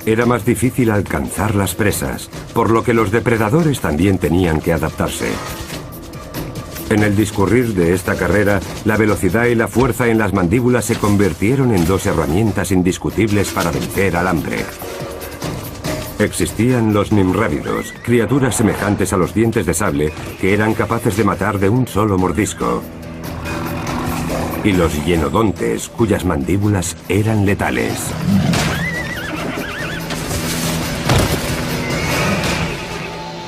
Era más difícil alcanzar las presas, por lo que los depredadores también tenían que adaptarse. En el discurrir de esta carrera, la velocidad y la fuerza en las mandíbulas se convirtieron en dos herramientas indiscutibles para vencer al hambre. Existían los nimrávidos, criaturas semejantes a los dientes de sable que eran capaces de matar de un solo mordisco. Y los hienodontes, cuyas mandíbulas eran letales.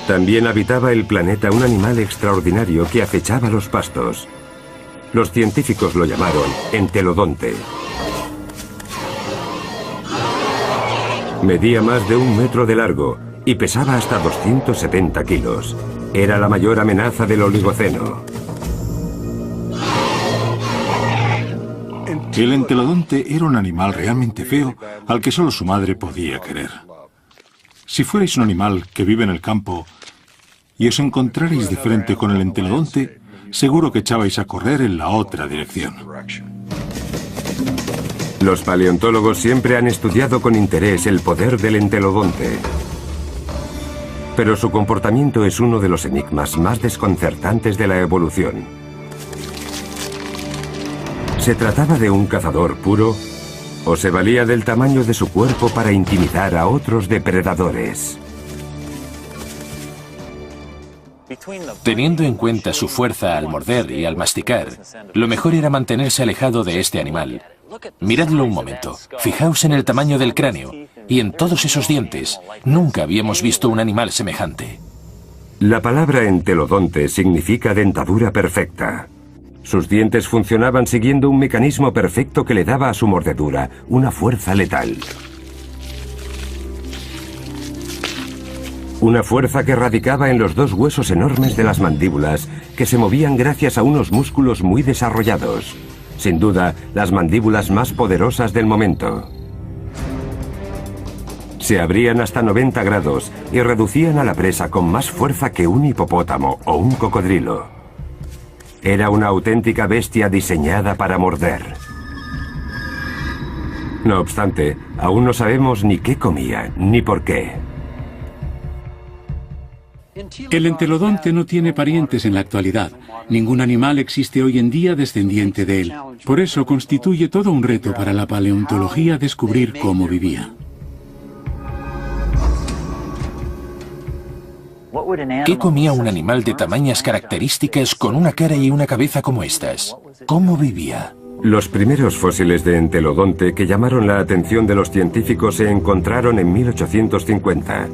También habitaba el planeta un animal extraordinario que acechaba los pastos. Los científicos lo llamaron entelodonte. Medía más de 1 metro de largo y pesaba hasta 270 kilos. Era la mayor amenaza del Oligoceno. El entelodonte era un animal realmente feo al que solo su madre podía querer. Si fuerais un animal que vive en el campo y os encontrarais de frente con el entelodonte, seguro que echabais a correr en la otra dirección. Los paleontólogos siempre han estudiado con interés el poder del entelodonte. Pero su comportamiento es uno de los enigmas más desconcertantes de la evolución. ¿Se trataba de un cazador puro o se valía del tamaño de su cuerpo para intimidar a otros depredadores? Teniendo en cuenta su fuerza al morder y al masticar, lo mejor era mantenerse alejado de este animal. Miradlo un momento, fijaos en el tamaño del cráneo y en todos esos dientes. Nunca habíamos visto un animal semejante. La palabra entelodonte significa dentadura perfecta. Sus dientes funcionaban siguiendo un mecanismo perfecto que le daba a su mordedura una fuerza letal. Una fuerza que radicaba en los dos huesos enormes de las mandíbulas, que se movían gracias a unos músculos muy desarrollados. Sin duda, las mandíbulas más poderosas del momento. Se abrían hasta 90 grados y reducían a la presa con más fuerza que un hipopótamo o un cocodrilo. Era una auténtica bestia diseñada para morder. No obstante, aún no sabemos ni qué comía, ni por qué. El entelodonte no tiene parientes en la actualidad. Ningún animal existe hoy en día descendiente de él. Por eso constituye todo un reto para la paleontología descubrir cómo vivía. ¿Qué comía un animal de tamañas características con una cara y una cabeza como estas? ¿Cómo vivía? Los primeros fósiles de entelodonte que llamaron la atención de los científicos se encontraron en 1850.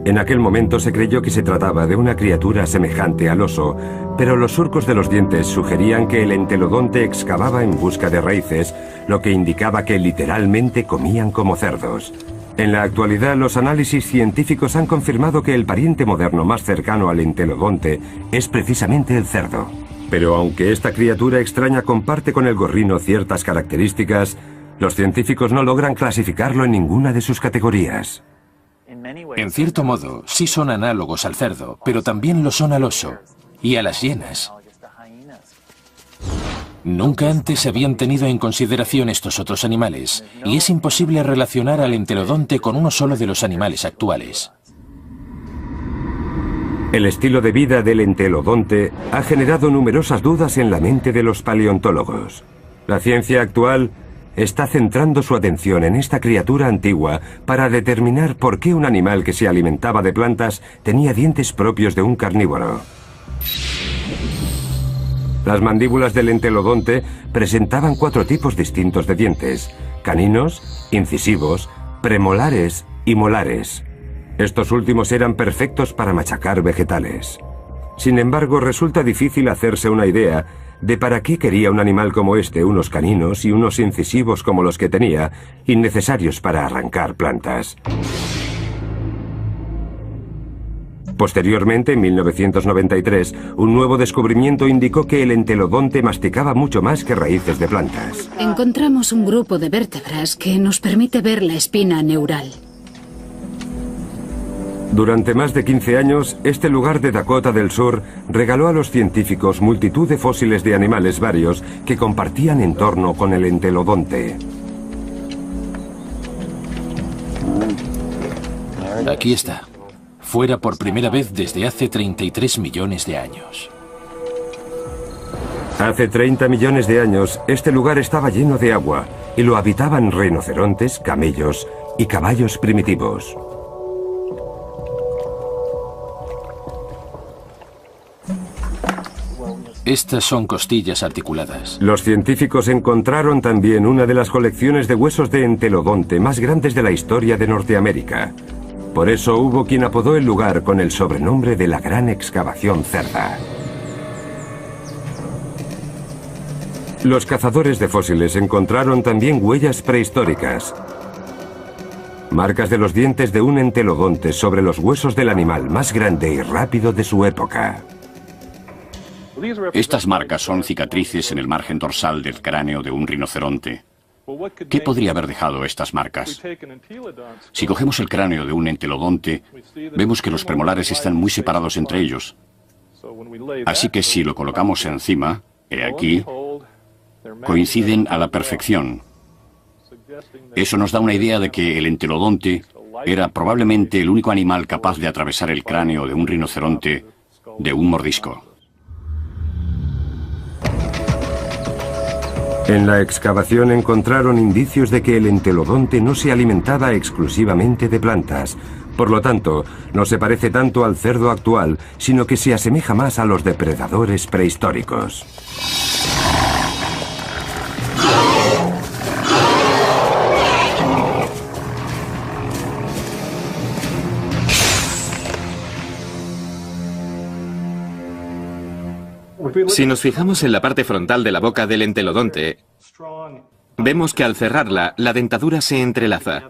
En aquel momento se creyó que se trataba de una criatura semejante al oso, pero los surcos de los dientes sugerían que el entelodonte excavaba en busca de raíces, lo que indicaba que literalmente comían como cerdos. En la actualidad, los análisis científicos han confirmado que el pariente moderno más cercano al entelodonte es precisamente el cerdo. Pero aunque esta criatura extraña comparte con el gorrino ciertas características, los científicos no logran clasificarlo en ninguna de sus categorías. En cierto modo, sí son análogos al cerdo, pero también lo son al oso y a las hienas. Nunca antes se habían tenido en consideración estos otros animales, y es imposible relacionar al entelodonte con uno solo de los animales actuales. El estilo de vida del entelodonte ha generado numerosas dudas en la mente de los paleontólogos. La ciencia actual está centrando su atención en esta criatura antigua para determinar por qué un animal que se alimentaba de plantas tenía dientes propios de un carnívoro. Las mandíbulas del entelodonte presentaban 4 tipos distintos de dientes: caninos, incisivos, premolares y molares. Estos últimos eran perfectos para machacar vegetales. Sin embargo, resulta difícil hacerse una idea de para qué quería un animal como este unos caninos y unos incisivos como los que tenía, innecesarios para arrancar plantas. Posteriormente, en 1993, un nuevo descubrimiento indicó que el entelodonte masticaba mucho más que raíces de plantas. Encontramos un grupo de vértebras que nos permite ver la espina neural. Durante más de 15 años, este lugar de Dakota del Sur regaló a los científicos multitud de fósiles de animales varios que compartían entorno con el entelodonte. Aquí está. Fuera por primera vez desde hace 33 millones de años. Hace 30 millones de años, este lugar estaba lleno de agua y lo habitaban rinocerontes, camellos y caballos primitivos. Estas son costillas articuladas. Los científicos encontraron también una de las colecciones de huesos de entelodonte más grandes de la historia de Norteamérica. Por eso hubo quien apodó el lugar con el sobrenombre de la Gran Excavación Cerda. Los cazadores de fósiles encontraron también huellas prehistóricas. Marcas de los dientes de un entelodonte sobre los huesos del animal más grande y rápido de su época. Estas marcas son cicatrices en el margen dorsal del cráneo de un rinoceronte. ¿Qué podría haber dejado estas marcas? Si cogemos el cráneo de un entelodonte, vemos que los premolares están muy separados entre ellos. Así que si lo colocamos encima, he aquí, coinciden a la perfección. Eso nos da una idea de que el entelodonte era probablemente el único animal capaz de atravesar el cráneo de un rinoceronte de un mordisco. En la excavación encontraron indicios de que el entelodonte no se alimentaba exclusivamente de plantas. Por lo tanto, no se parece tanto al cerdo actual, sino que se asemeja más a los depredadores prehistóricos. Si nos fijamos en la parte frontal de la boca del entelodonte, vemos que al cerrarla, la dentadura se entrelaza.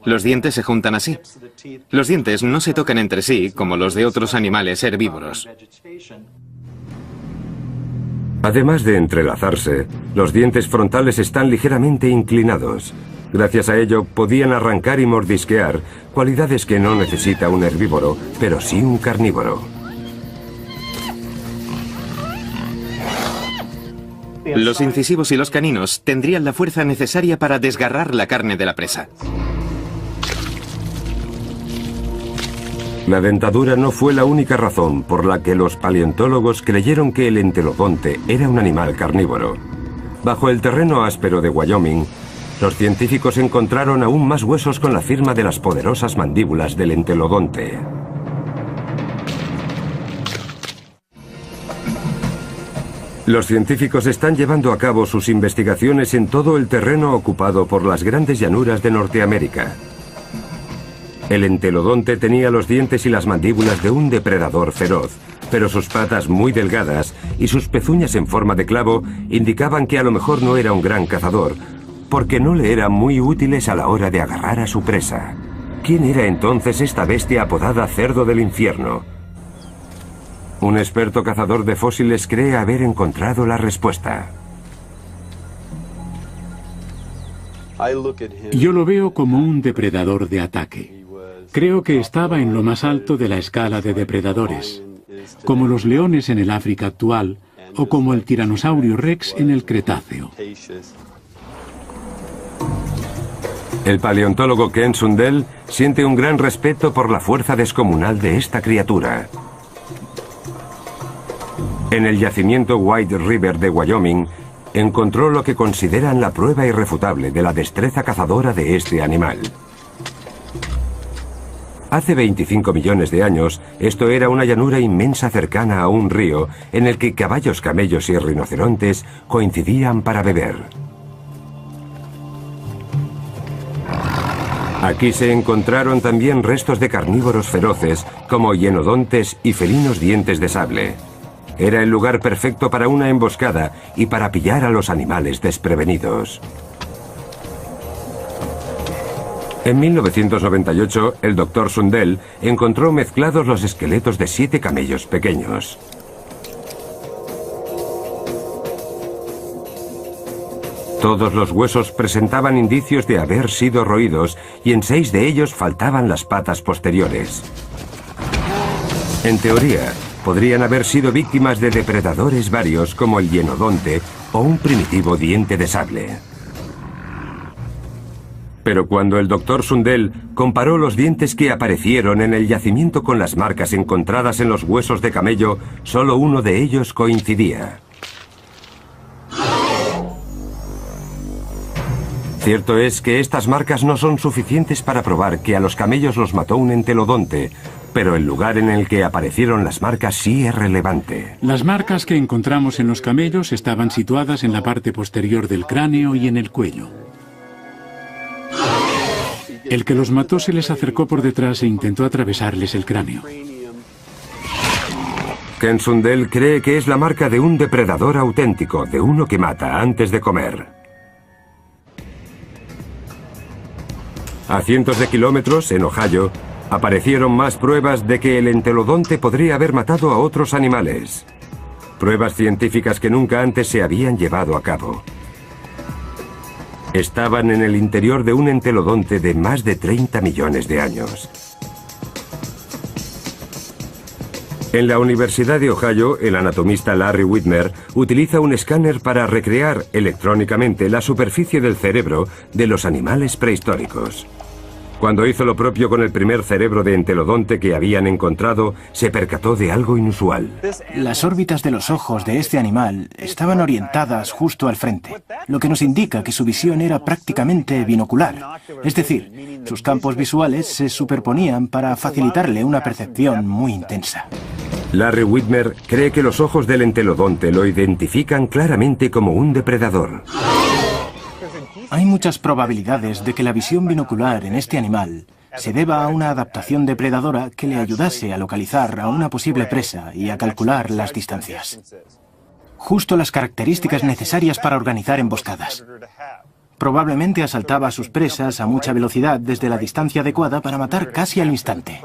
Los dientes se juntan así. Los dientes no se tocan entre sí como los de otros animales herbívoros. Además de entrelazarse, los dientes frontales están ligeramente inclinados. Gracias a ello, podían arrancar y mordisquear, cualidades que no necesita un herbívoro, pero sí un carnívoro. Los incisivos y los caninos tendrían la fuerza necesaria para desgarrar la carne de la presa. La dentadura no fue la única razón por la que los paleontólogos creyeron que el entelodonte era un animal carnívoro. Bajo el terreno áspero de Wyoming, los científicos encontraron aún más huesos con la firma de las poderosas mandíbulas del entelodonte. Los científicos están llevando a cabo sus investigaciones en todo el terreno ocupado por las grandes llanuras de Norteamérica. El entelodonte tenía los dientes y las mandíbulas de un depredador feroz, pero sus patas muy delgadas y sus pezuñas en forma de clavo indicaban que a lo mejor no era un gran cazador, porque no le eran muy útiles a la hora de agarrar a su presa. ¿Quién era entonces esta bestia apodada cerdo del infierno? Un experto cazador de fósiles cree haber encontrado la respuesta. Yo lo veo como un depredador de ataque. Creo que estaba en lo más alto de la escala de depredadores, como los leones en el África actual o como el tiranosaurio rex en el Cretáceo. El paleontólogo Ken Sundell siente un gran respeto por la fuerza descomunal de esta criatura. En el yacimiento White River de Wyoming, encontró lo que consideran la prueba irrefutable de la destreza cazadora de este animal. Hace 25 millones de años, esto era una llanura inmensa cercana a un río en el que caballos, camellos y rinocerontes coincidían para beber. Aquí se encontraron también restos de carnívoros feroces como hienodontes y felinos dientes de sable. Era el lugar perfecto para una emboscada y para pillar a los animales desprevenidos. En 1998, el Dr. Sundell encontró mezclados los esqueletos de 7 camellos pequeños. Todos los huesos presentaban indicios de haber sido roídos y en 6 de ellos faltaban las patas posteriores. En teoría, podrían haber sido víctimas de depredadores varios como el hienodonte o un primitivo diente de sable. Pero cuando el Dr. Sundell comparó los dientes que aparecieron en el yacimiento con las marcas encontradas en los huesos de camello, solo uno de ellos coincidía. Cierto es que estas marcas no son suficientes para probar que a los camellos los mató un entelodonte, pero el lugar en el que aparecieron las marcas sí es relevante. Las marcas que encontramos en los camellos estaban situadas en la parte posterior del cráneo y en el cuello. El que los mató se les acercó por detrás e intentó atravesarles el cráneo. Ken Sundell cree que es la marca de un depredador auténtico, de uno que mata antes de comer. A cientos de kilómetros, en Ohio, aparecieron más pruebas de que el entelodonte podría haber matado a otros animales. Pruebas científicas que nunca antes se habían llevado a cabo. Estaban en el interior de un entelodonte de más de 30 millones de años. En la Universidad de Ohio, el anatomista Larry Widmer utiliza un escáner para recrear electrónicamente la superficie del cerebro de los animales prehistóricos. Cuando hizo lo propio con el primer cerebro de entelodonte que habían encontrado, se percató de algo inusual. Las órbitas de los ojos de este animal estaban orientadas justo al frente, lo que nos indica que su visión era prácticamente binocular. Es decir, sus campos visuales se superponían para facilitarle una percepción muy intensa. Larry Widmer cree que los ojos del entelodonte lo identifican claramente como un depredador. Hay muchas probabilidades de que la visión binocular en este animal se deba a una adaptación depredadora que le ayudase a localizar a una posible presa y a calcular las distancias. Justo las características necesarias para organizar emboscadas. Probablemente asaltaba a sus presas a mucha velocidad desde la distancia adecuada para matar casi al instante.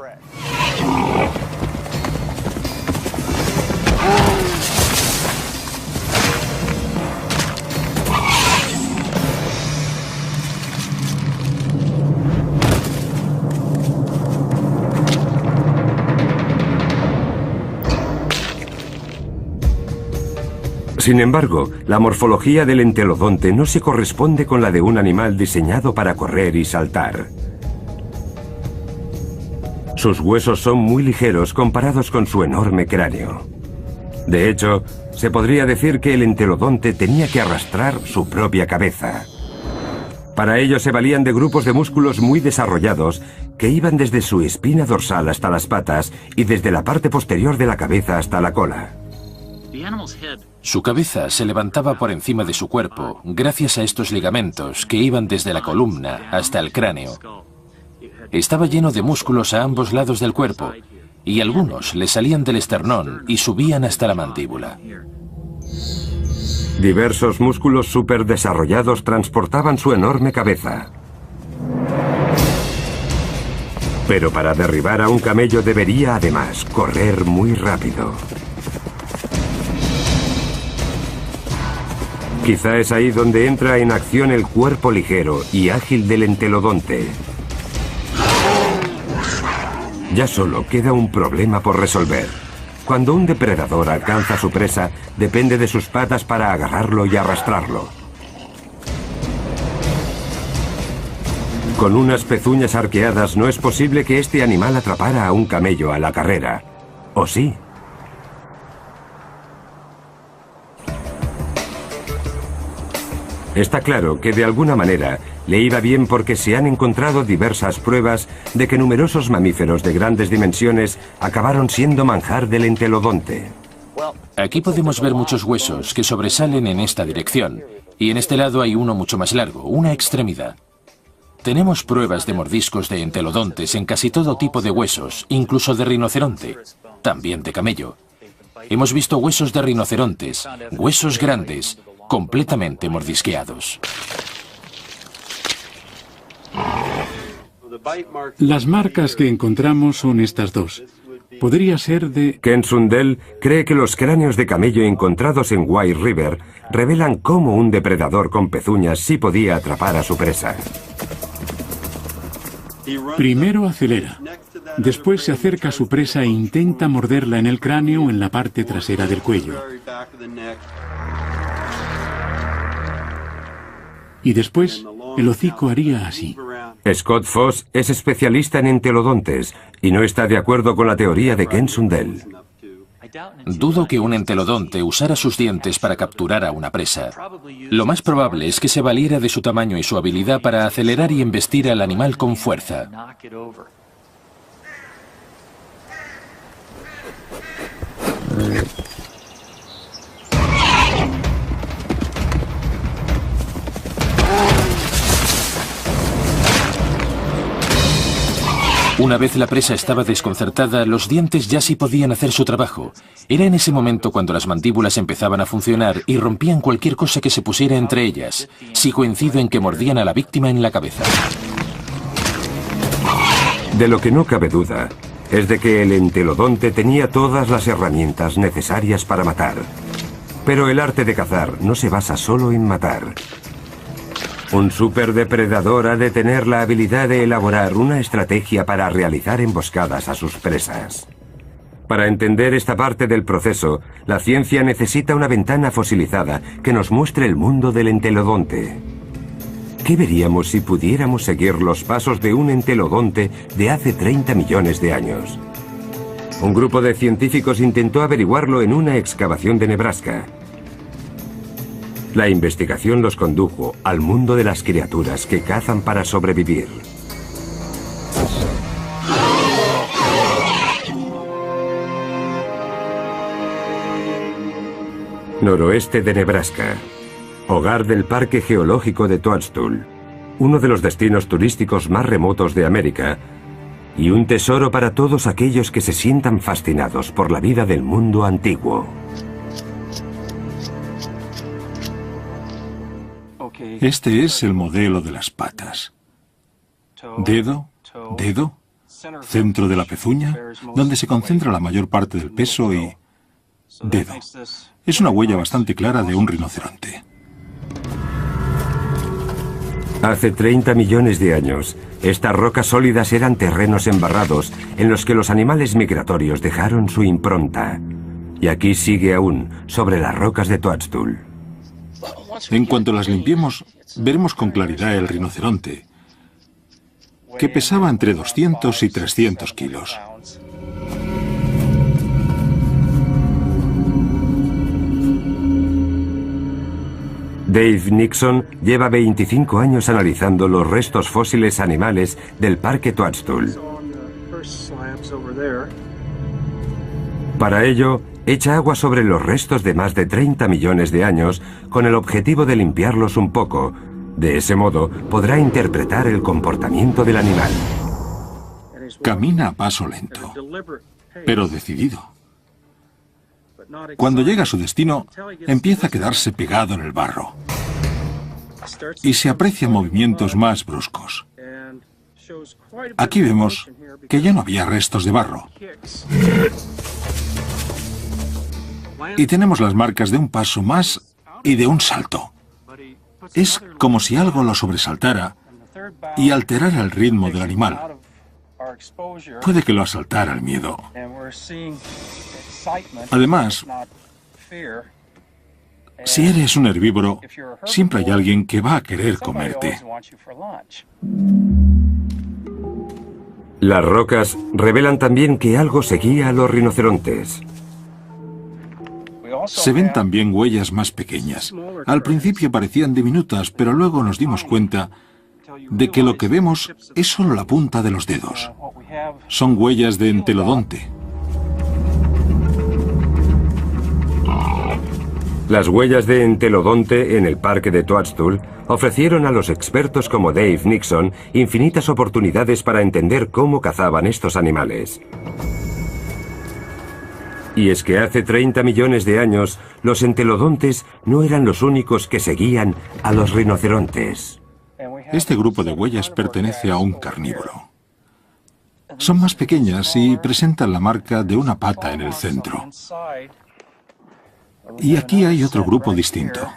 Sin embargo, la morfología del entelodonte no se corresponde con la de un animal diseñado para correr y saltar. Sus huesos son muy ligeros comparados con su enorme cráneo. De hecho, se podría decir que el entelodonte tenía que arrastrar su propia cabeza. Para ello se valían de grupos de músculos muy desarrollados que iban desde su espina dorsal hasta las patas y desde la parte posterior de la cabeza hasta la cola. Su cabeza se levantaba por encima de su cuerpo gracias a estos ligamentos que iban desde la columna hasta el cráneo. Estaba lleno de músculos a ambos lados del cuerpo y algunos le salían del esternón y subían hasta la mandíbula. Diversos músculos superdesarrollados transportaban su enorme cabeza. Pero para derribar a un camello debería además correr muy rápido. Quizá es ahí donde entra en acción el cuerpo ligero y ágil del entelodonte. Ya solo queda un problema por resolver. Cuando un depredador alcanza a su presa, depende de sus patas para agarrarlo y arrastrarlo. Con unas pezuñas arqueadas no es posible que este animal atrapara a un camello a la carrera. ¿O sí? Está claro que de alguna manera le iba bien porque se han encontrado diversas pruebas de que numerosos mamíferos de grandes dimensiones acabaron siendo manjar del entelodonte. Aquí podemos ver muchos huesos que sobresalen en esta dirección, y en este lado hay uno mucho más largo, una extremidad. Tenemos pruebas de mordiscos de entelodontes en casi todo tipo de huesos, incluso de rinoceronte, también de camello. Hemos visto huesos de rinocerontes, huesos grandes, completamente mordisqueados. Las marcas que encontramos son estas dos. Podría ser de... Ken Sundell cree que los cráneos de camello encontrados en White River revelan cómo un depredador con pezuñas sí podía atrapar a su presa. Primero acelera. Después se acerca a su presa e intenta morderla en el cráneo o en la parte trasera del cuello. Y después, el hocico haría así. Scott Foss es especialista en entelodontes y no está de acuerdo con la teoría de Ken Sundell. Dudo que un entelodonte usara sus dientes para capturar a una presa. Lo más probable es que se valiera de su tamaño y su habilidad para acelerar y embestir al animal con fuerza. Una vez la presa estaba desconcertada, los dientes ya sí podían hacer su trabajo. Era en ese momento cuando las mandíbulas empezaban a funcionar y rompían cualquier cosa que se pusiera entre ellas. Sí coincido en que mordían a la víctima en la cabeza. De lo que no cabe duda es de que el entelodonte tenía todas las herramientas necesarias para matar. Pero el arte de cazar no se basa solo en matar. Un superdepredador ha de tener la habilidad de elaborar una estrategia para realizar emboscadas a sus presas. Para entender esta parte del proceso, la ciencia necesita una ventana fosilizada que nos muestre el mundo del entelodonte. ¿Qué veríamos si pudiéramos seguir los pasos de un entelodonte de hace 30 millones de años? Un grupo de científicos intentó averiguarlo en una excavación de Nebraska. La investigación los condujo al mundo de las criaturas que cazan para sobrevivir. Noroeste de Nebraska, hogar del Parque Geológico de Toadstool, uno de los destinos turísticos más remotos de América y un tesoro para todos aquellos que se sientan fascinados por la vida del mundo antiguo. Este es el modelo de las patas. Dedo, dedo, centro de la pezuña, donde se concentra la mayor parte del peso, y dedo. Es una huella bastante clara de un rinoceronte. Hace 30 millones de años, estas rocas sólidas eran terrenos embarrados en los que los animales migratorios dejaron su impronta. Y aquí sigue aún, sobre las rocas de Toadstool. En cuanto las limpiemos, veremos con claridad el rinoceronte, que pesaba entre 200 y 300 kilos. Dave Nixon lleva 25 años analizando los restos fósiles animales del Parque Toadstool. Para ello, echa agua sobre los restos de más de 30 millones de años con el objetivo de limpiarlos un poco. De ese modo, podrá interpretar el comportamiento del animal. Camina a paso lento, pero decidido. Cuando llega a su destino, empieza a quedarse pegado en el barro y se aprecian movimientos más bruscos. Aquí vemos que ya no había restos de barro. Y tenemos las marcas de un paso más y de un salto. Es como si algo lo sobresaltara y alterara el ritmo del animal. Puede que lo asaltara el miedo. Además, si eres un herbívoro, siempre hay alguien que va a querer comerte. Las rocas revelan también que algo seguía a los rinocerontes. Se ven también huellas más pequeñas. Al principio parecían diminutas, pero luego nos dimos cuenta de que lo que vemos es solo la punta de los dedos. Son huellas de entelodonte. Las huellas de entelodonte en el parque de Toadstool ofrecieron a los expertos como Dave Nixon infinitas oportunidades para entender cómo cazaban estos animales. Y es que hace 30 millones de años, los entelodontes no eran los únicos que seguían a los rinocerontes. Este grupo de huellas pertenece a un carnívoro. Son más pequeñas y presentan la marca de una pata en el centro. Y aquí hay otro grupo distinto.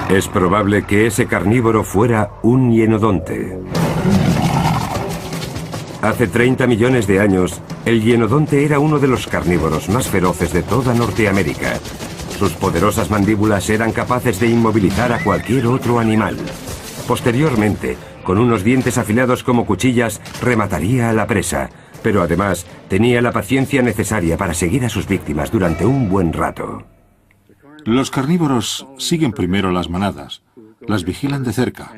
Es probable que ese carnívoro fuera un hienodonte. Hace 30 millones de años, el hienodonte era uno de los carnívoros más feroces de toda Norteamérica. Sus poderosas mandíbulas eran capaces de inmovilizar a cualquier otro animal. Posteriormente, con unos dientes afilados como cuchillas, remataría a la presa, pero además tenía la paciencia necesaria para seguir a sus víctimas durante un buen rato. Los carnívoros siguen primero las manadas, las vigilan de cerca.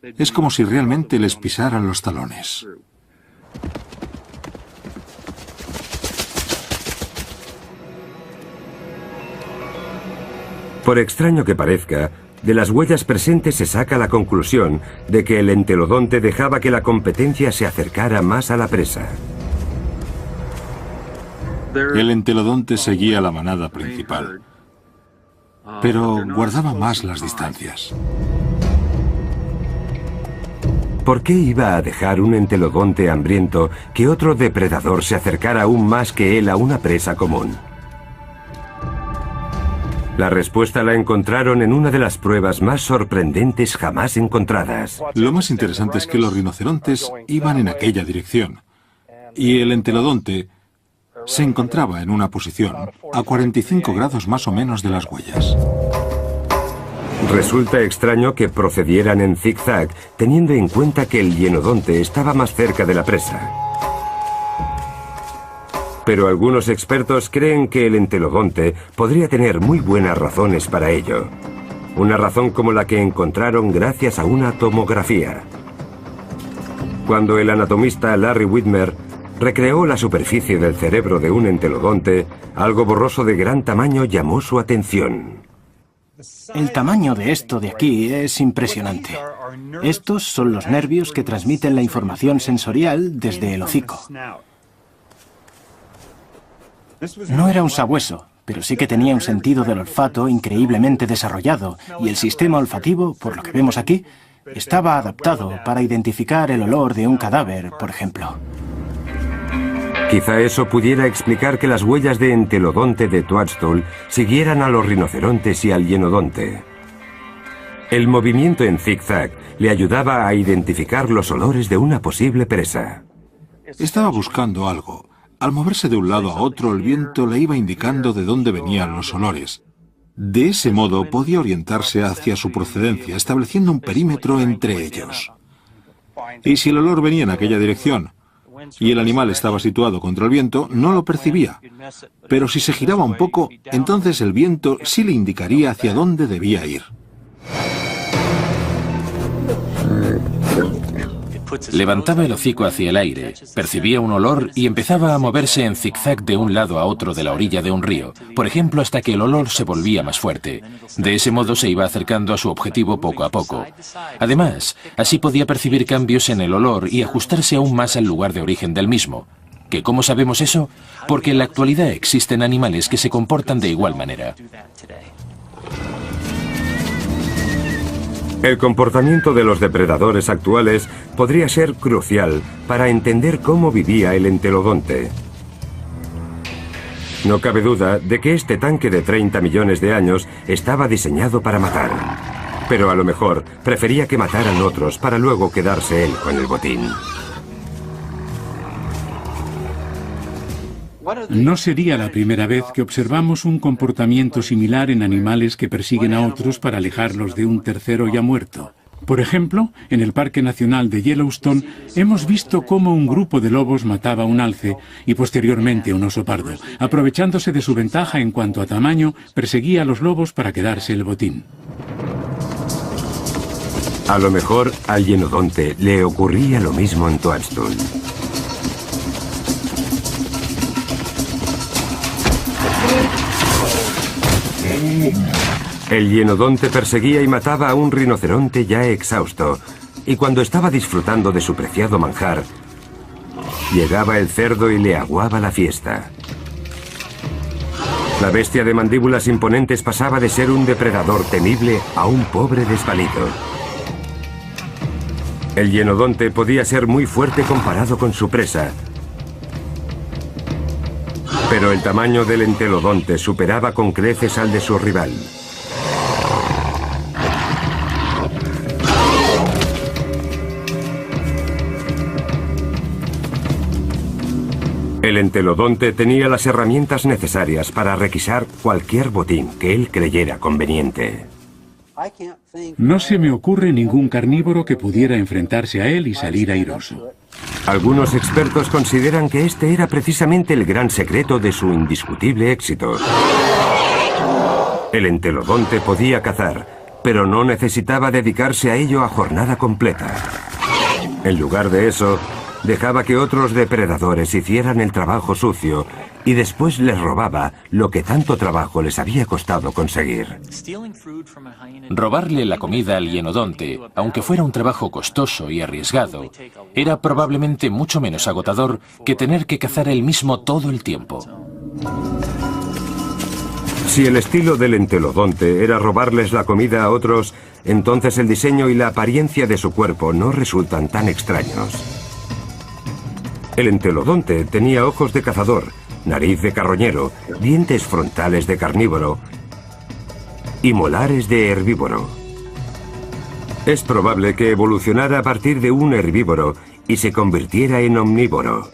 Es como si realmente les pisaran los talones. Por extraño que parezca, de las huellas presentes se saca la conclusión de que el entelodonte dejaba que la competencia se acercara más a la presa. El entelodonte seguía la manada principal, pero guardaba más las distancias. ¿Por qué iba a dejar un entelodonte hambriento que otro depredador se acercara aún más que él a una presa común? La respuesta la encontraron en una de las pruebas más sorprendentes jamás encontradas. Lo más interesante es que los rinocerontes iban en aquella dirección y el entelodonte se encontraba en una posición a 45 grados más o menos de las huellas. Resulta extraño que procedieran en zigzag, teniendo en cuenta que el hienodonte estaba más cerca de la presa. Pero algunos expertos creen que el entelodonte podría tener muy buenas razones para ello. Una razón como la que encontraron gracias a una tomografía. Cuando el anatomista Larry Widmer recreó la superficie del cerebro de un entelodonte, algo borroso de gran tamaño llamó su atención. El tamaño de esto de aquí es impresionante. Estos son los nervios que transmiten la información sensorial desde el hocico. No era un sabueso, pero sí que tenía un sentido del olfato increíblemente desarrollado, y el sistema olfativo, por lo que vemos aquí, estaba adaptado para identificar el olor de un cadáver, por ejemplo. Quizá eso pudiera explicar que las huellas de entelodonte de Toadstool siguieran a los rinocerontes y al hienodonte. El movimiento en zigzag le ayudaba a identificar los olores de una posible presa. Estaba buscando algo. Al moverse de un lado a otro, el viento le iba indicando de dónde venían los olores. De ese modo podía orientarse hacia su procedencia, estableciendo un perímetro entre ellos. Y si el olor venía en aquella dirección y el animal estaba situado contra el viento, no lo percibía. Pero si se giraba un poco, entonces el viento sí le indicaría hacia dónde debía ir. Levantaba el hocico hacia el aire, percibía un olor y empezaba a moverse en zigzag de un lado a otro de la orilla de un río, por ejemplo, hasta que el olor se volvía más fuerte. De ese modo se iba acercando a su objetivo poco a poco. Además, así podía percibir cambios en el olor y ajustarse aún más al lugar de origen del mismo. ¿Que cómo sabemos eso? Porque en la actualidad existen animales que se comportan de igual manera. El comportamiento de los depredadores actuales podría ser crucial para entender cómo vivía el entelodonte. No cabe duda de que este tanque de 30 millones de años estaba diseñado para matar. Pero a lo mejor prefería que mataran otros para luego quedarse él con el botín. No sería la primera vez que observamos un comportamiento similar en animales que persiguen a otros para alejarlos de un tercero ya muerto. Por ejemplo, en el Parque Nacional de Yellowstone hemos visto cómo un grupo de lobos mataba a un alce y posteriormente a un oso pardo. Aprovechándose de su ventaja en cuanto a tamaño, perseguía a los lobos para quedarse el botín. A lo mejor al hienodonte le ocurría lo mismo en Toadstool. El hienodonte perseguía y mataba a un rinoceronte ya exhausto, y cuando estaba disfrutando de su preciado manjar, llegaba el cerdo y le aguaba la fiesta. La bestia de mandíbulas imponentes pasaba de ser un depredador temible a un pobre desvalido. El hienodonte podía ser muy fuerte comparado con su presa, pero el tamaño del entelodonte superaba con creces al de su rival. El entelodonte tenía las herramientas necesarias para requisar cualquier botín que él creyera conveniente. No se me ocurre ningún carnívoro que pudiera enfrentarse a él y salir airoso. Algunos expertos consideran que este era precisamente el gran secreto de su indiscutible éxito. El entelodonte podía cazar, pero no necesitaba dedicarse a ello a jornada completa. En lugar de eso, dejaba que otros depredadores hicieran el trabajo sucio y después les robaba lo que tanto trabajo les había costado conseguir. Robarle la comida al hienodonte, aunque fuera un trabajo costoso y arriesgado, era probablemente mucho menos agotador que tener que cazar él mismo todo el tiempo. Si el estilo del entelodonte era robarles la comida a otros, entonces el diseño y la apariencia de su cuerpo no resultan tan extraños. El entelodonte tenía ojos de cazador, nariz de carroñero, dientes frontales de carnívoro y molares de herbívoro. Es probable que evolucionara a partir de un herbívoro y se convirtiera en omnívoro,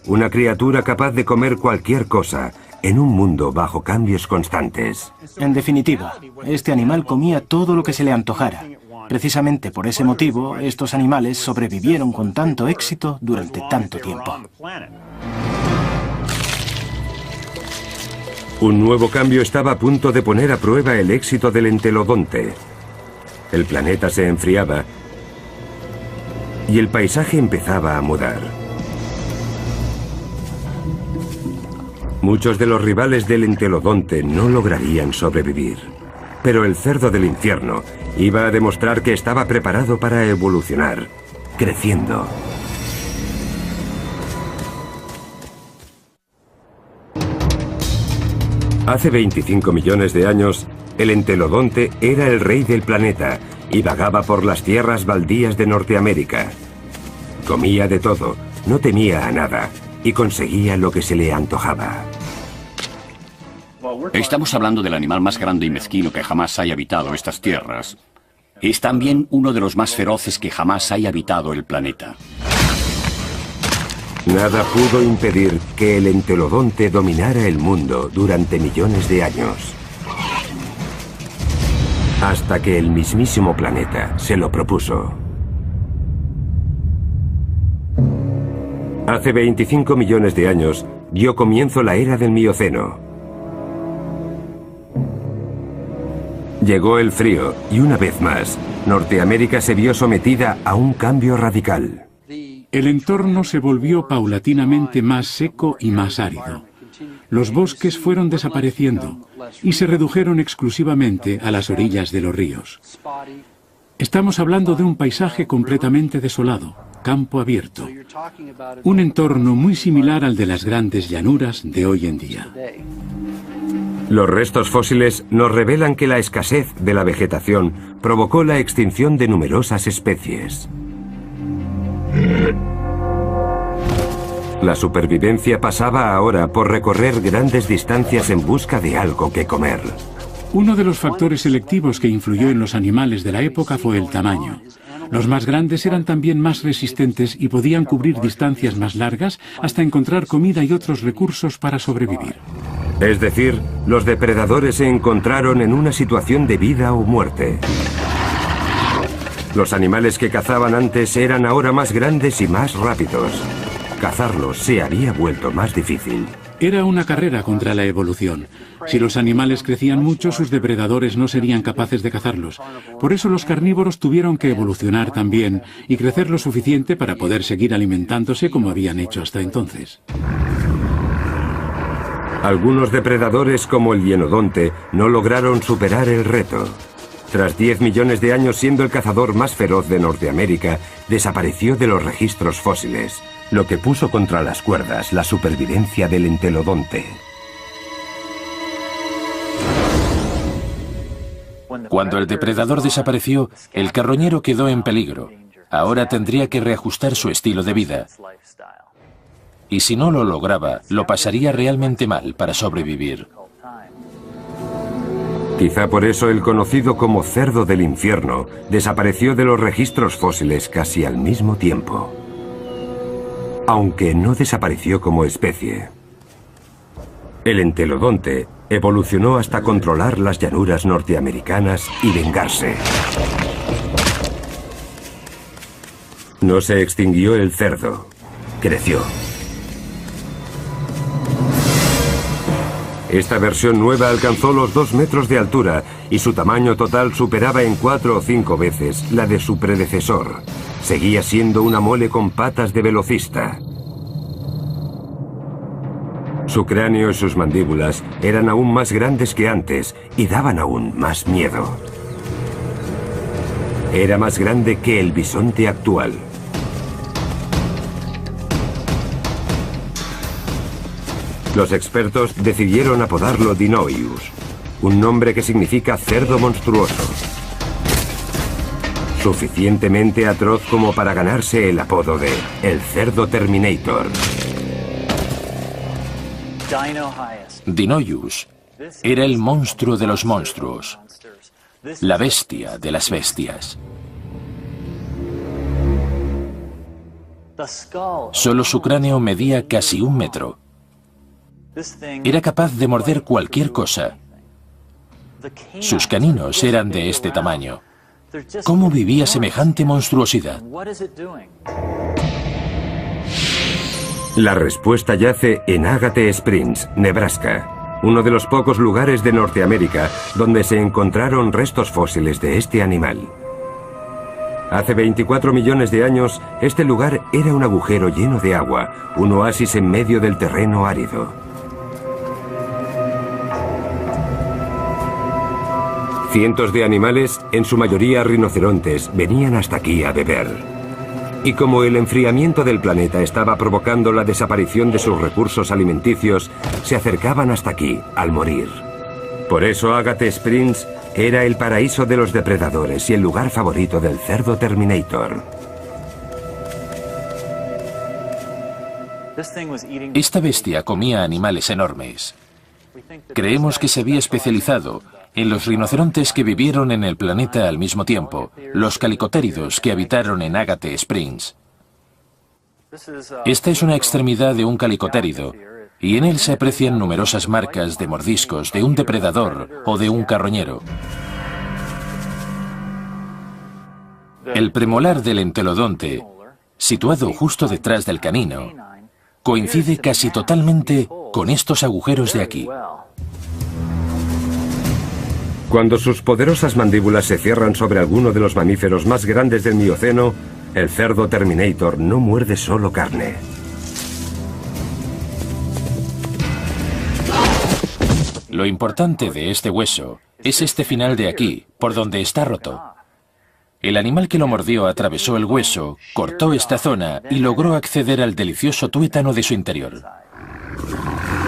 una criatura capaz de comer cualquier cosa en un mundo bajo cambios constantes. En definitiva, este animal comía todo lo que se le antojara. Precisamente por ese motivo, estos animales sobrevivieron con tanto éxito durante tanto tiempo. Un nuevo cambio estaba a punto de poner a prueba el éxito del entelodonte. El planeta se enfriaba y el paisaje empezaba a mudar. Muchos de los rivales del entelodonte no lograrían sobrevivir, pero el cerdo del infierno iba a demostrar que estaba preparado para evolucionar, creciendo. Hace 25 millones de años, el entelodonte era el rey del planeta y vagaba por las tierras baldías de Norteamérica. Comía de todo, no temía a nada y conseguía lo que se le antojaba. Estamos hablando del animal más grande y mezquino que jamás haya habitado estas tierras. Es también uno de los más feroces que jamás haya habitado el planeta. Nada pudo impedir que el entelodonte dominara el mundo durante millones de años. Hasta que el mismísimo planeta se lo propuso. Hace 25 millones de años dio comienzo la era del Mioceno. Llegó el frío y una vez más, Norteamérica se vio sometida a un cambio radical. El entorno se volvió paulatinamente más seco y más árido. Los bosques fueron desapareciendo y se redujeron exclusivamente a las orillas de los ríos. Estamos hablando de un paisaje completamente desolado, campo abierto. Un entorno muy similar al de las grandes llanuras de hoy en día. Los restos fósiles nos revelan que la escasez de la vegetación provocó la extinción de numerosas especies. La supervivencia pasaba ahora por recorrer grandes distancias en busca de algo que comer. Uno de los factores selectivos que influyó en los animales de la época fue el tamaño. Los más grandes eran también más resistentes y podían cubrir distancias más largas hasta encontrar comida y otros recursos para sobrevivir. Es decir, los depredadores se encontraron en una situación de vida o muerte. Los animales que cazaban antes eran ahora más grandes y más rápidos. Cazarlos se había vuelto más difícil. Era una carrera contra la evolución. Si los animales crecían mucho, sus depredadores no serían capaces de cazarlos. Por eso los carnívoros tuvieron que evolucionar también y crecer lo suficiente para poder seguir alimentándose como habían hecho hasta entonces. Algunos depredadores, como el hienodonte, no lograron superar el reto. Tras 10 millones de años siendo el cazador más feroz de Norteamérica, desapareció de los registros fósiles, lo que puso contra las cuerdas la supervivencia del entelodonte. Cuando el depredador desapareció, el carroñero quedó en peligro. Ahora tendría que reajustar su estilo de vida. Y si no lo lograba, lo pasaría realmente mal para sobrevivir. Quizá por eso el conocido como cerdo del infierno desapareció de los registros fósiles casi al mismo tiempo. Aunque no desapareció como especie. El entelodonte evolucionó hasta controlar las llanuras norteamericanas y vengarse. No se extinguió el cerdo, creció. Esta versión nueva alcanzó los 2 metros de altura y su tamaño total superaba en 4 o 5 veces la de su predecesor. Seguía siendo una mole con patas de velocista. Su cráneo y sus mandíbulas eran aún más grandes que antes y daban aún más miedo. Era más grande que el bisonte actual. Los expertos decidieron apodarlo Dinoius, un nombre que significa cerdo monstruoso. Suficientemente atroz como para ganarse el apodo de el cerdo Terminator. Dinoius era el monstruo de los monstruos, la bestia de las bestias. Solo su cráneo medía casi 1 metro. Era capaz de morder cualquier cosa. Sus caninos eran de este tamaño. ¿Cómo vivía semejante monstruosidad? La respuesta yace en Agate Springs, Nebraska, uno de los pocos lugares de Norteamérica donde se encontraron restos fósiles de este animal. Hace 24 millones de años, este lugar era un agujero lleno de agua, un oasis en medio del terreno árido. Cientos de animales, en su mayoría rinocerontes, venían hasta aquí a beber. Y como el enfriamiento del planeta estaba provocando la desaparición de sus recursos alimenticios, se acercaban hasta aquí, al morir. Por eso Agate Springs era el paraíso de los depredadores y el lugar favorito del cerdo Terminator. Esta bestia comía animales enormes. Creemos que se había especializado en los rinocerontes que vivieron en el planeta al mismo tiempo, los calicotéridos que habitaron en Agate Springs. Esta es una extremidad de un calicotérido, y en él se aprecian numerosas marcas de mordiscos de un depredador o de un carroñero. El premolar del entelodonte, situado justo detrás del canino, coincide casi totalmente con estos agujeros de aquí. Cuando sus poderosas mandíbulas se cierran sobre alguno de los mamíferos más grandes del Mioceno, el cerdo Terminator no muerde solo carne. Lo importante de este hueso es este final de aquí, por donde está roto. El animal que lo mordió atravesó el hueso, cortó esta zona y logró acceder al delicioso tuétano de su interior.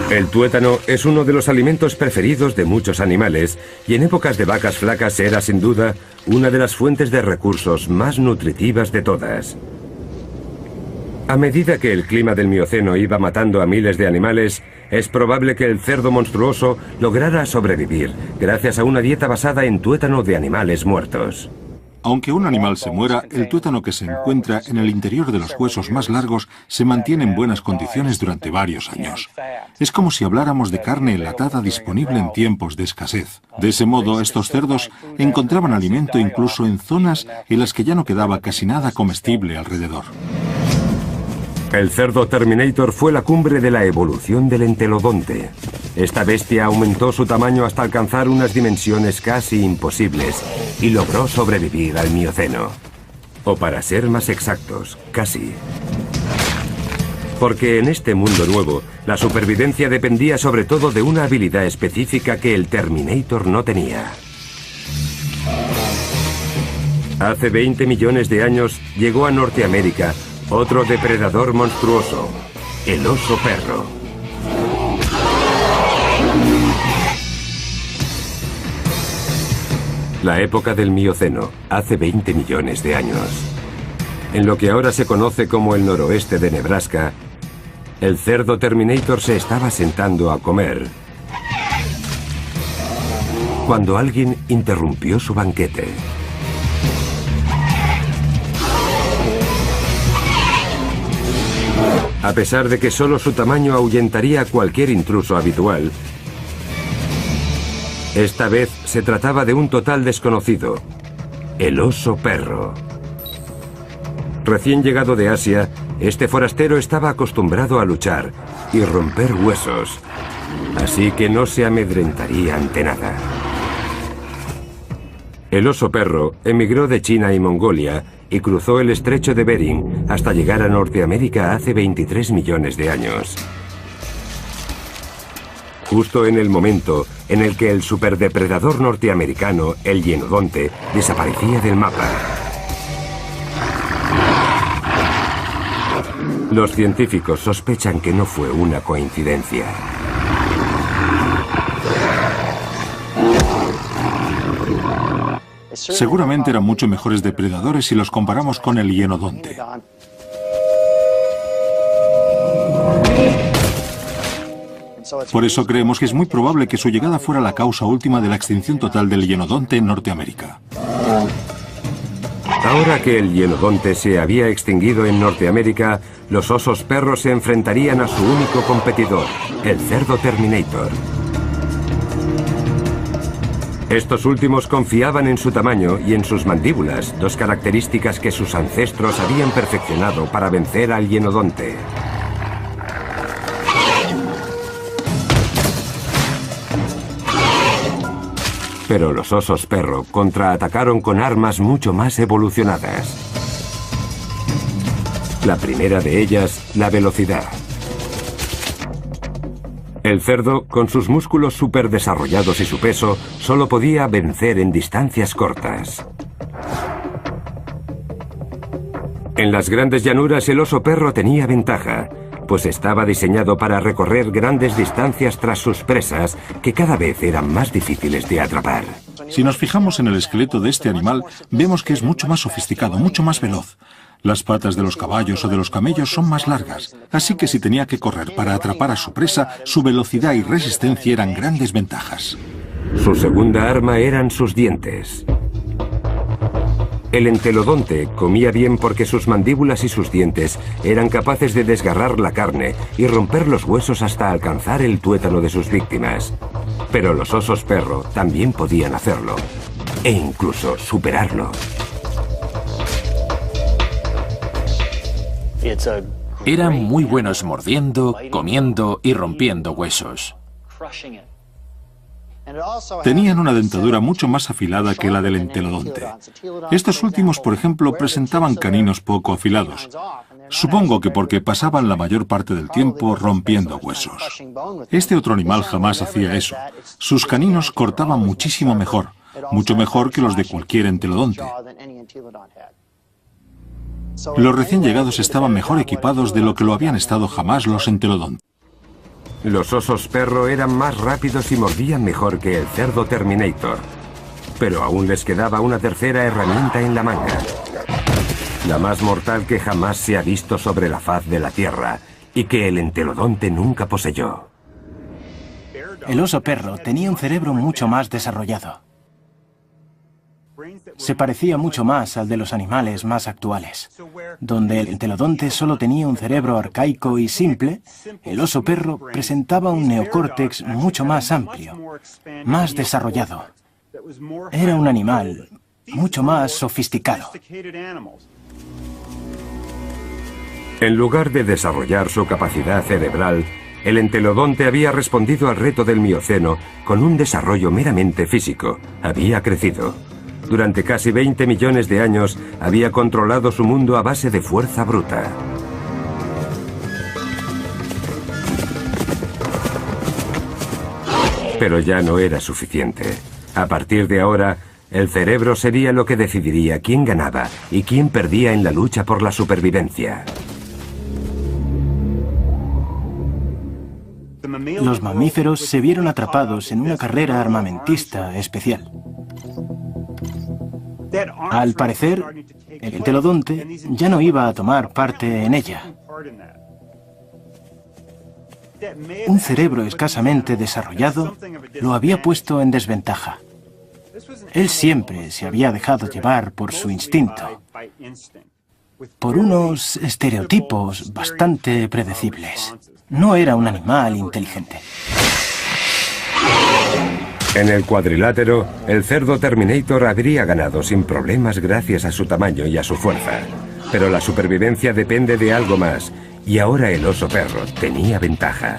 El tuétano es uno de los alimentos preferidos de muchos animales y en épocas de vacas flacas era sin duda una de las fuentes de recursos más nutritivas de todas. A medida que el clima del Mioceno iba matando a miles de animales, es probable que el cerdo monstruoso lograra sobrevivir gracias a una dieta basada en tuétano de animales muertos. Aunque un animal se muera, el tuétano que se encuentra en el interior de los huesos más largos se mantiene en buenas condiciones durante varios años. Es como si habláramos de carne enlatada disponible en tiempos de escasez. De ese modo, estos cerdos encontraban alimento incluso en zonas en las que ya no quedaba casi nada comestible alrededor. El cerdo Terminator fue la cumbre de la evolución del entelodonte. Esta bestia aumentó su tamaño hasta alcanzar unas dimensiones casi imposibles y logró sobrevivir al Mioceno. O para ser más exactos, casi. Porque en este mundo nuevo, la supervivencia dependía sobre todo de una habilidad específica que el Terminator no tenía. Hace 20 millones de años llegó a Norteamérica otro depredador monstruoso, el oso perro. La época del Mioceno, hace 20 millones de años. En lo que ahora se conoce como el noroeste de Nebraska, el cerdo Terminator se estaba sentando a comer cuando alguien interrumpió su banquete. A pesar de que solo su tamaño ahuyentaría a cualquier intruso habitual, esta vez se trataba de un total desconocido, el oso perro. Recién llegado de Asia, este forastero estaba acostumbrado a luchar y romper huesos, así que no se amedrentaría ante nada. El oso perro emigró de China y Mongolia y cruzó el estrecho de Bering hasta llegar a Norteamérica hace 23 millones de años. Justo en el momento en el que el superdepredador norteamericano, el hienodonte, desaparecía del mapa. Los científicos sospechan que no fue una coincidencia. Seguramente eran mucho mejores depredadores si los comparamos con el hienodonte. Por eso creemos que es muy probable que su llegada fuera la causa última de la extinción total del hienodonte en Norteamérica. Ahora que el hienodonte se había extinguido en Norteamérica, los osos perros se enfrentarían a su único competidor, el cerdo Terminator. Estos últimos confiaban en su tamaño y en sus mandíbulas, dos características que sus ancestros habían perfeccionado para vencer al hienodonte. Pero los osos perro contraatacaron con armas mucho más evolucionadas. La primera de ellas, la velocidad. El cerdo, con sus músculos superdesarrollados y su peso, solo podía vencer en distancias cortas. En las grandes llanuras el oso perro tenía ventaja, pues estaba diseñado para recorrer grandes distancias tras sus presas, que cada vez eran más difíciles de atrapar. Si nos fijamos en el esqueleto de este animal, vemos que es mucho más sofisticado, mucho más veloz. Las patas de los caballos o de los camellos son más largas, así que si tenía que correr para atrapar a su presa, su velocidad y resistencia eran grandes ventajas. Su segunda arma eran sus dientes. El entelodonte comía bien porque sus mandíbulas y sus dientes eran capaces de desgarrar la carne y romper los huesos hasta alcanzar el tuétano de sus víctimas. Pero los osos perro también podían hacerlo, e incluso superarlo. Eran muy buenos mordiendo, comiendo y rompiendo huesos. Tenían una dentadura mucho más afilada que la del entelodonte. Estos últimos, por ejemplo, presentaban caninos poco afilados. Supongo que porque pasaban la mayor parte del tiempo rompiendo huesos. Este otro animal jamás hacía eso. Sus caninos cortaban muchísimo mejor, mucho mejor que los de cualquier entelodonte. Los recién llegados estaban mejor equipados de lo que lo habían estado jamás los entelodontes. Los osos perro eran más rápidos y mordían mejor que el cerdo Terminator. Pero aún les quedaba una tercera herramienta en la manga. La más mortal que jamás se ha visto sobre la faz de la Tierra y que el entelodonte nunca poseyó. El oso perro tenía un cerebro mucho más desarrollado. Se parecía mucho más al de los animales más actuales. Donde el entelodonte solo tenía un cerebro arcaico y simple, el oso perro presentaba un neocórtex mucho más amplio, más desarrollado. Era un animal mucho más sofisticado. En lugar de desarrollar su capacidad cerebral, el entelodonte había respondido al reto del Mioceno con un desarrollo meramente físico. Había crecido. Durante casi 20 millones de años había controlado su mundo a base de fuerza bruta. Pero ya no era suficiente. A partir de ahora, el cerebro sería lo que decidiría quién ganaba y quién perdía en la lucha por la supervivencia. Los mamíferos se vieron atrapados en una carrera armamentista especial. Al parecer, el entelodonte ya no iba a tomar parte en ella. Un cerebro escasamente desarrollado lo había puesto en desventaja. Él siempre se había dejado llevar por su instinto. por unos estereotipos bastante predecibles. No era un animal inteligente. En el cuadrilátero, el cerdo Terminator habría ganado sin problemas gracias a su tamaño y a su fuerza. Pero la supervivencia depende de algo más, y ahora el oso perro tenía ventaja.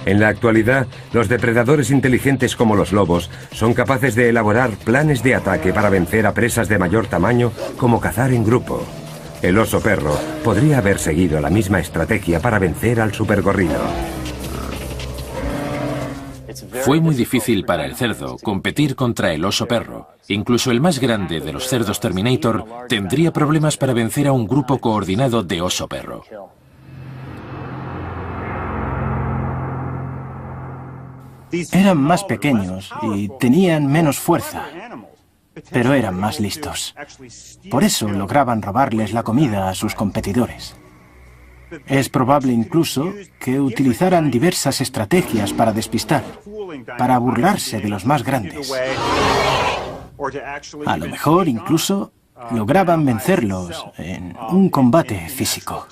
En la actualidad, los depredadores inteligentes como los lobos son capaces de elaborar planes de ataque para vencer a presas de mayor tamaño, como cazar en grupo. El oso perro podría haber seguido la misma estrategia para vencer al supergorrino. Fue muy difícil para el cerdo competir contra el oso perro. Incluso el más grande de los cerdos Terminator tendría problemas para vencer a un grupo coordinado de oso perro. Eran más pequeños y tenían menos fuerza, pero eran más listos. Por eso lograban robarles la comida a sus competidores. Es probable incluso que utilizaran diversas estrategias para despistar, para burlarse de los más grandes. A lo mejor incluso lograban vencerlos en un combate físico.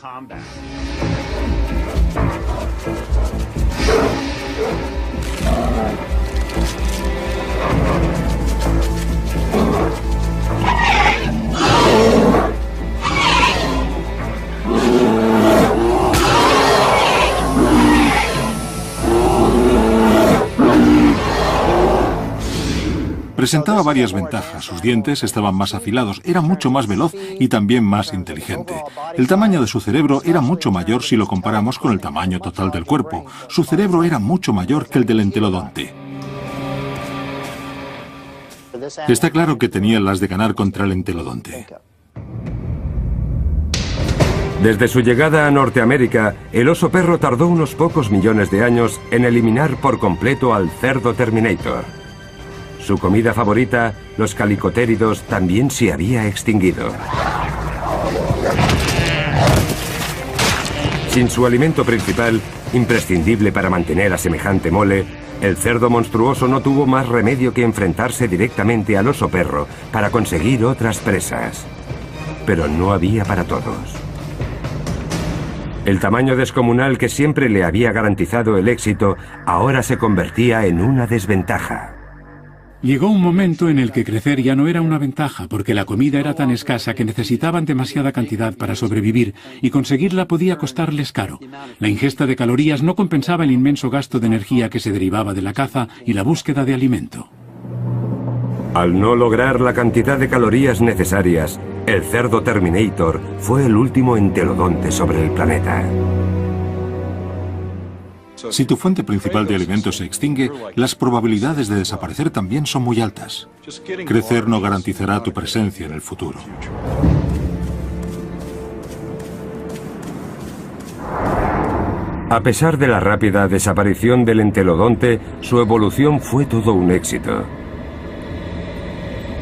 Presentaba varias ventajas. Sus dientes estaban más afilados, era mucho más veloz y también más inteligente. El tamaño de su cerebro era mucho mayor si lo comparamos con el tamaño total del cuerpo. Su cerebro era mucho mayor que el del entelodonte. Está claro que tenía las de ganar contra el entelodonte. Desde su llegada a Norteamérica, el oso perro tardó unos pocos millones de años en eliminar por completo al cerdo Terminator. Su comida favorita, los calicotéridos, también se había extinguido. Sin su alimento principal, imprescindible para mantener a semejante mole, el cerdo monstruoso no tuvo más remedio que enfrentarse directamente al oso perro para conseguir otras presas. Pero no había para todos. El tamaño descomunal que siempre le había garantizado el éxito ahora se convertía en una desventaja. Llegó un momento en el que crecer ya no era una ventaja, porque la comida era tan escasa que necesitaban demasiada cantidad para sobrevivir, y conseguirla podía costarles caro. La ingesta de calorías no compensaba el inmenso gasto de energía que se derivaba de la caza y la búsqueda de alimento. Al no lograr la cantidad de calorías necesarias, el cerdo Terminator fue el último entelodonte sobre el planeta. Si tu fuente principal de alimentos se extingue, las probabilidades de desaparecer también son muy altas. Crecer no garantizará tu presencia en el futuro. A pesar de la rápida desaparición del entelodonte, su evolución fue todo un éxito.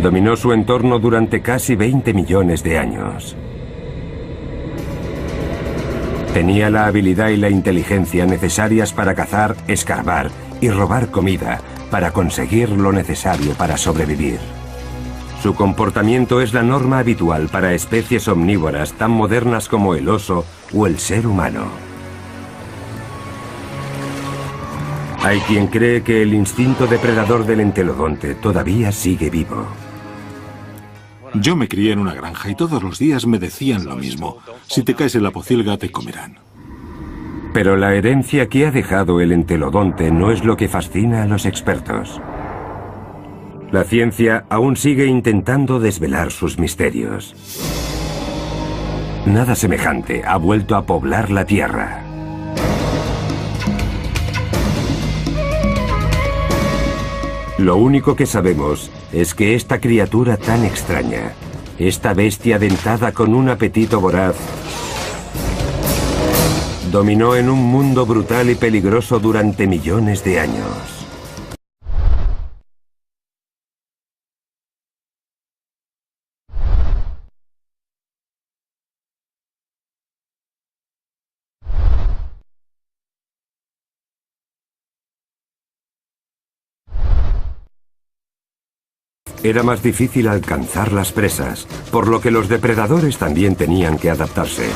Dominó su entorno durante casi 20 millones de años. Tenía la habilidad y la inteligencia necesarias para cazar, escarbar y robar comida para conseguir lo necesario para sobrevivir. Su comportamiento es la norma habitual para especies omnívoras tan modernas como el oso o el ser humano. Hay quien cree que el instinto depredador del entelodonte todavía sigue vivo. Yo me crié en una granja y todos los días me decían lo mismo. Si te caes en la pocilga, te comerán. Pero la herencia que ha dejado el entelodonte no es lo que fascina a los expertos. La ciencia aún sigue intentando desvelar sus misterios. Nada semejante ha vuelto a poblar la Tierra. Lo único que sabemos es que esta criatura tan extraña, esta bestia dentada con un apetito voraz, dominó en un mundo brutal y peligroso durante millones de años. era más difícil alcanzar las presas, por lo que los depredadores también tenían que adaptarse.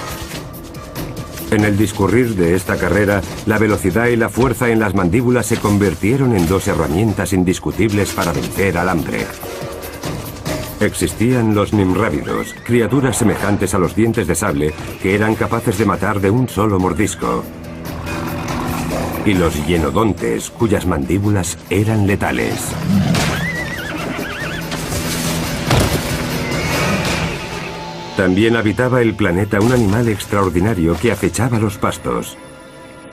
En el discurrir de esta carrera, la velocidad y la fuerza en las mandíbulas se convirtieron en dos herramientas indiscutibles para vencer al hambre. Existían los nimrávidos, criaturas semejantes a los dientes de sable que eran capaces de matar de un solo mordisco. Y los hienodontes, cuyas mandíbulas eran letales. También habitaba el planeta un animal extraordinario que acechaba los pastos.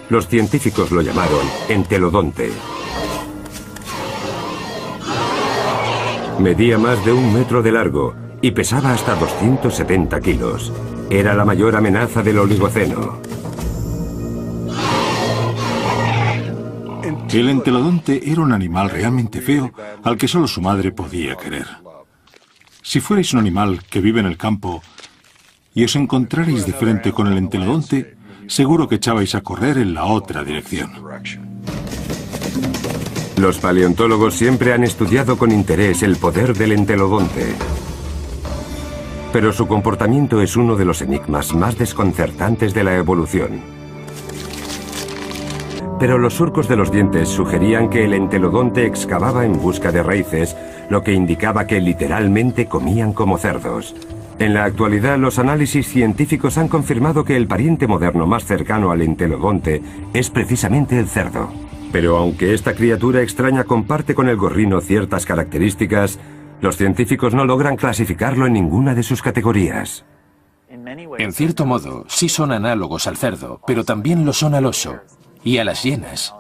Los científicos lo llamaron entelodonte. Medía más de 1 metro de largo y pesaba hasta 270 kilos. Era la mayor amenaza del Oligoceno. El entelodonte era un animal realmente feo al que solo su madre podía querer. Si fuerais un animal que vive en el campo y os encontrarais de frente con el entelodonte, seguro que echabais a correr en la otra dirección. Los paleontólogos siempre han estudiado con interés el poder del entelodonte. Pero su comportamiento es uno de los enigmas más desconcertantes de la evolución. Pero los surcos de los dientes sugerían que el entelodonte excavaba en busca de raíces, lo que indicaba que literalmente comían como cerdos. En la actualidad, los análisis científicos han confirmado que el pariente moderno más cercano al entelodonte es precisamente el cerdo. Pero aunque esta criatura extraña comparte con el gorrino ciertas características, los científicos no logran clasificarlo en ninguna de sus categorías. En cierto modo, sí son análogos al cerdo, pero también lo son al oso y a las hienas.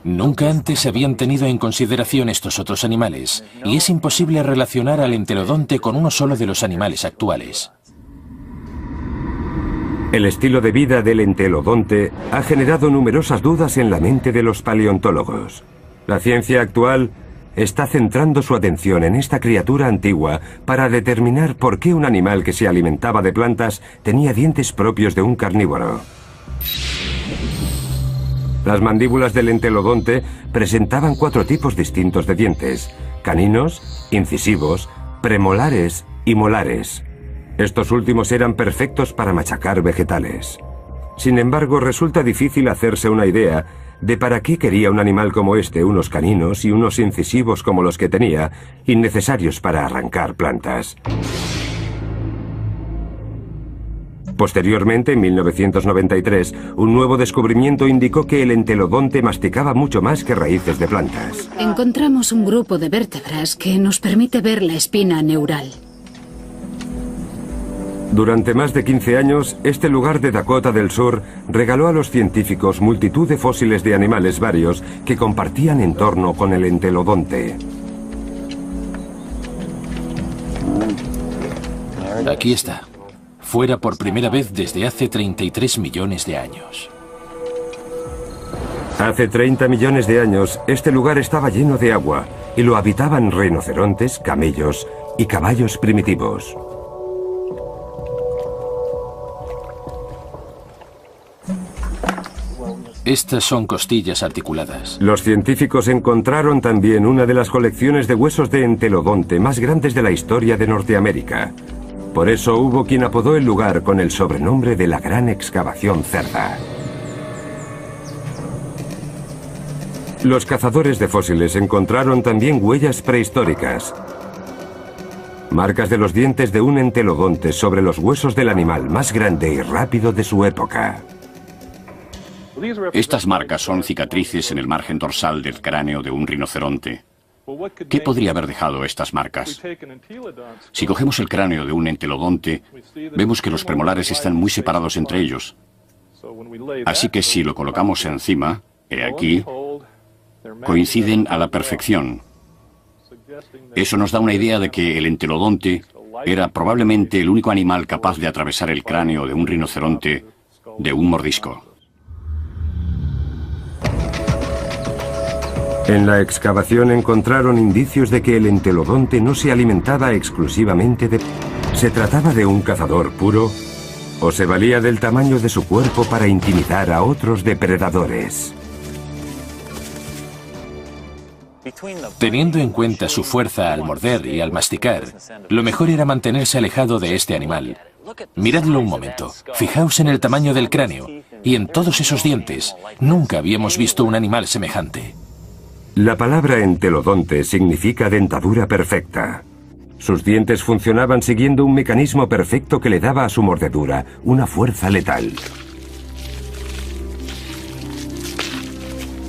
Nunca antes se habían tenido en consideración estos otros animales, y es imposible relacionar al entelodonte con uno solo de los animales actuales. El estilo de vida del entelodonte ha generado numerosas dudas en la mente de los paleontólogos. La ciencia actual está centrando su atención en esta criatura antigua para determinar por qué un animal que se alimentaba de plantas tenía dientes propios de un carnívoro. Las mandíbulas del entelodonte presentaban 4 tipos distintos de dientes: caninos, incisivos, premolares y molares. Estos últimos eran perfectos para machacar vegetales. Sin embargo, resulta difícil hacerse una idea de para qué quería un animal como este unos caninos y unos incisivos como los que tenía, innecesarios para arrancar plantas. Posteriormente, en 1993, un nuevo descubrimiento indicó que el entelodonte masticaba mucho más que raíces de plantas. Encontramos un grupo de vértebras que nos permite ver la espina neural. Durante más de 15 años, este lugar de Dakota del Sur regaló a los científicos multitud de fósiles de animales varios que compartían entorno con el entelodonte. Aquí está. Fuera por primera vez desde hace 33 millones de años. Hace 30 millones de años, este lugar estaba lleno de agua y lo habitaban rinocerontes, camellos y caballos primitivos. Estas son costillas articuladas. Los científicos encontraron también una de las colecciones de huesos de entelodonte más grandes de la historia de Norteamérica. Por eso hubo quien apodó el lugar con el sobrenombre de la Gran Excavación Cerda. Los cazadores de fósiles encontraron también huellas prehistóricas. Marcas de los dientes de un entelodonte sobre los huesos del animal más grande y rápido de su época. Estas marcas son cicatrices en el margen dorsal del cráneo de un rinoceronte. ¿Qué podría haber dejado estas marcas? Si cogemos el cráneo de un entelodonte, vemos que los premolares están muy separados entre ellos. Así que si lo colocamos encima, he aquí, coinciden a la perfección. Eso nos da una idea de que el entelodonte era probablemente el único animal capaz de atravesar el cráneo de un rinoceronte de un mordisco. En la excavación encontraron indicios de que el entelodonte no se alimentaba exclusivamente de... ¿Se trataba de un cazador puro? ¿O se valía del tamaño de su cuerpo para intimidar a otros depredadores? Teniendo en cuenta su fuerza al morder y al masticar, lo mejor era mantenerse alejado de este animal. Miradlo un momento, fijaos en el tamaño del cráneo y en todos esos dientes. Nunca habíamos visto un animal semejante. La palabra entelodonte significa dentadura perfecta. Sus dientes funcionaban siguiendo un mecanismo perfecto que le daba a su mordedura una fuerza letal.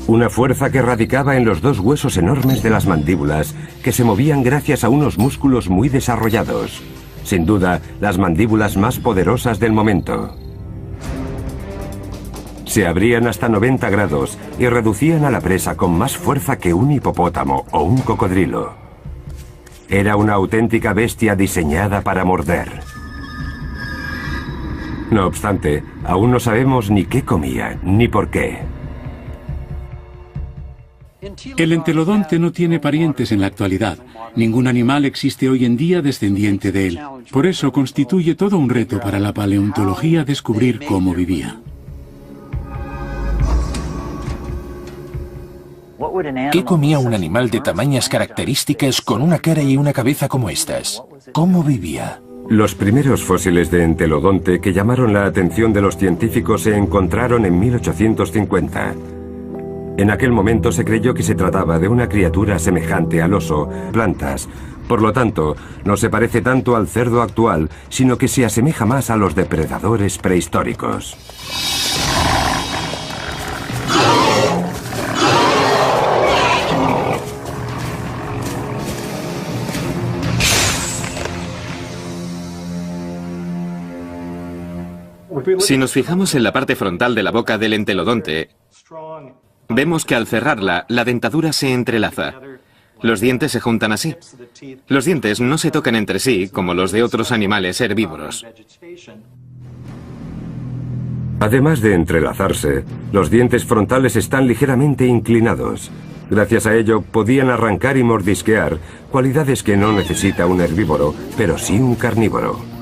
Una fuerza que radicaba en los dos huesos enormes de las mandíbulas, que se movían gracias a unos músculos muy desarrollados. Sin duda, las mandíbulas más poderosas del momento. Se abrían hasta 90 grados y reducían a la presa con más fuerza que un hipopótamo o un cocodrilo. Era una auténtica bestia diseñada para morder. No obstante, aún no sabemos ni qué comía, ni por qué. El entelodonte no tiene parientes en la actualidad. Ningún animal existe hoy en día descendiente de él. Por eso constituye todo un reto para la paleontología descubrir cómo vivía. ¿Qué comía un animal de tamañas características con una cara y una cabeza como estas? ¿Cómo vivía? Los primeros fósiles de entelodonte que llamaron la atención de los científicos se encontraron en 1850. En aquel momento se creyó que se trataba de una criatura semejante al oso, plantas. Por lo tanto, no se parece tanto al cerdo actual, sino que se asemeja más a los depredadores prehistóricos. Si nos fijamos en la parte frontal de la boca del entelodonte, vemos que al cerrarla, la dentadura se entrelaza. Los dientes se juntan así. Los dientes no se tocan entre sí como los de otros animales herbívoros. Además de entrelazarse, los dientes frontales están ligeramente inclinados. Gracias a ello podían arrancar y mordisquear, cualidades que no necesita un herbívoro, pero sí un carnívoro.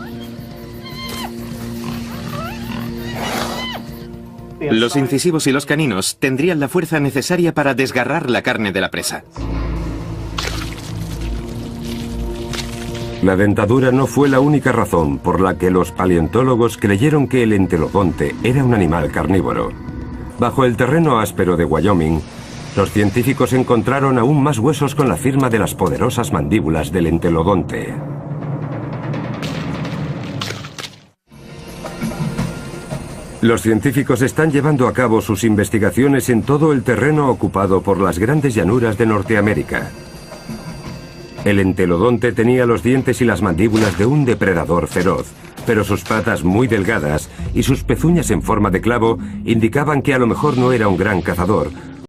Los incisivos y los caninos tendrían la fuerza necesaria para desgarrar la carne de la presa. La dentadura no fue la única razón por la que los paleontólogos creyeron que el entelodonte era un animal carnívoro. Bajo el terreno áspero de Wyoming, los científicos encontraron aún más huesos con la firma de las poderosas mandíbulas del entelodonte. Los científicos están llevando a cabo sus investigaciones en todo el terreno ocupado por las grandes llanuras de Norteamérica. El entelodonte tenía los dientes y las mandíbulas de un depredador feroz, pero sus patas muy delgadas y sus pezuñas en forma de clavo indicaban que a lo mejor no era un gran cazador,